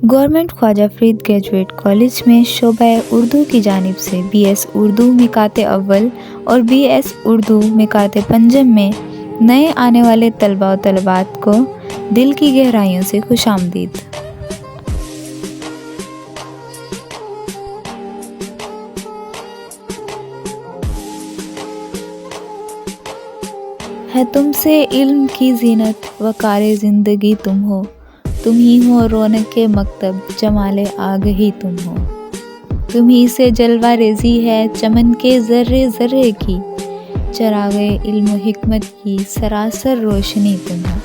Government Khwaja Farid graduate college में शोबा उर्दू की जानिब से BS उर्दू मिकाते अव्वल और BS उर्दू मिकाते पंजम में नए आने वाले तलबा व तलबात को दिल की गहराइयों से खुशामदीद। है तुमसे इल्म की जीनत वकारे ज़िंदगी तुम हो, तुम ही हो रौनक के मकतब जमाले आगही तुम हो, तुम ही से जलवा रेज़ी है चमन के ज़र्रे ज़र्रे की, चरागे इल्म हिकमत की सरासर रोशनी तुम हो।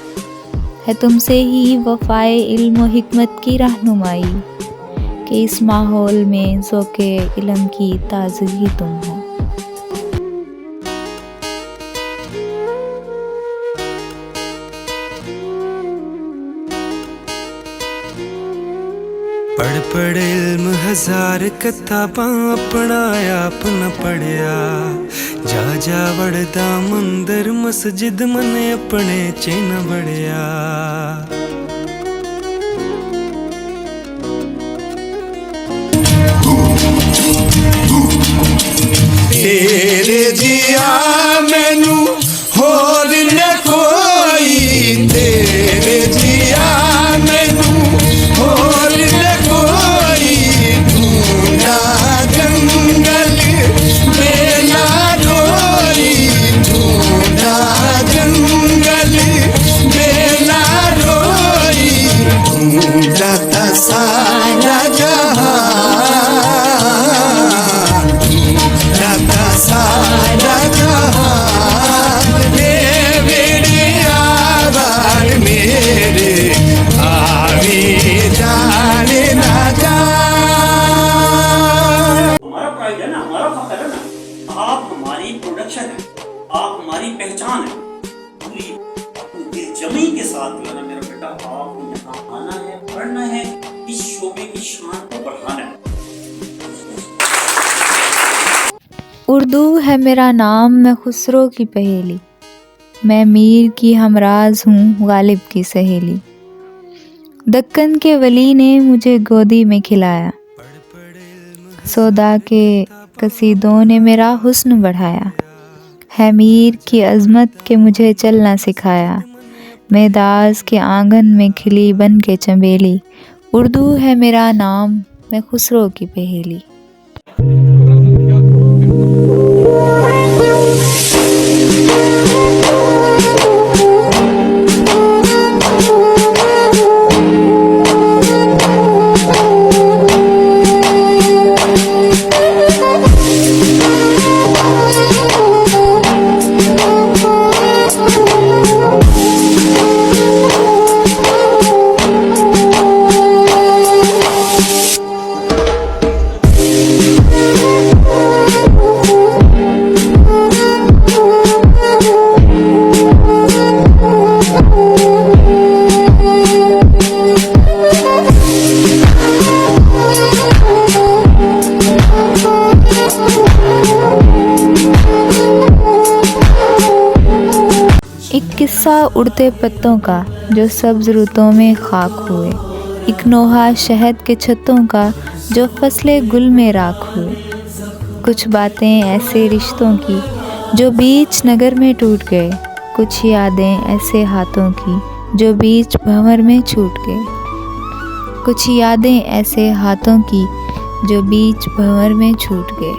है तुमसे ही वफ़ाए इल्म हिकमत की रहनुमाई, कि इस माहौल में ज़ौक़े इल्म की ताज़गी तुम हो। पढ़ पढ़ इल्म हजार किताबां अपना आप न पढ़िया, जा जा वड़दा मंदिर मस्जिद मन अपने च न बड़िया। तेरे जिया मैनू होर न कोई, तेरे जिया मैनू होर न कोई, ढूंढा जंगल बेला रोई, ढूंढा जंगल बेला रोई, ढूंढा था सारा जहां, ढूंढा सारा जहां, मेरे आवाज़ मेरे आवे जाने ना जा। हमारा प्राइड है ना, हमारा फख्र है ना, आप हमारी प्रोडक्शन है, आप हमारी पहचान है। पूरी अपनी जमी के साथ जो है ना मेरा बेटा, आपको यहाँ आना है, पढ़ना है, इस शोबे की शान को बढ़ाना है। उर्दू है मेरा नाम, मैं खुसरो की पहेली, मैं मीर की हमराज हूँ गालिब की सहेली। दक्कन के वली ने मुझे गोदी में खिलाया, सौदा के कसीदों ने मेरा हुस्न बढ़ाया। है मीर की अज़मत के मुझे चलना सिखाया, मेदास के आंगन में खिली बन के चमेली। उर्दू है मेरा नाम, मैं खुसरो की पहेली। एक किस्सा उड़ते पत्तों का जो सब्ज़ रुतों में खाक हुए, एक नोहा शहद के छत्तों का जो फसले गुल में राख हुए। कुछ बातें ऐसे रिश्तों की जो बीच नगर में टूट गए, कुछ यादें ऐसे हाथों की जो बीच भंवर में छूट गए, कुछ यादें ऐसे हाथों की जो बीच भंवर में छूट गए।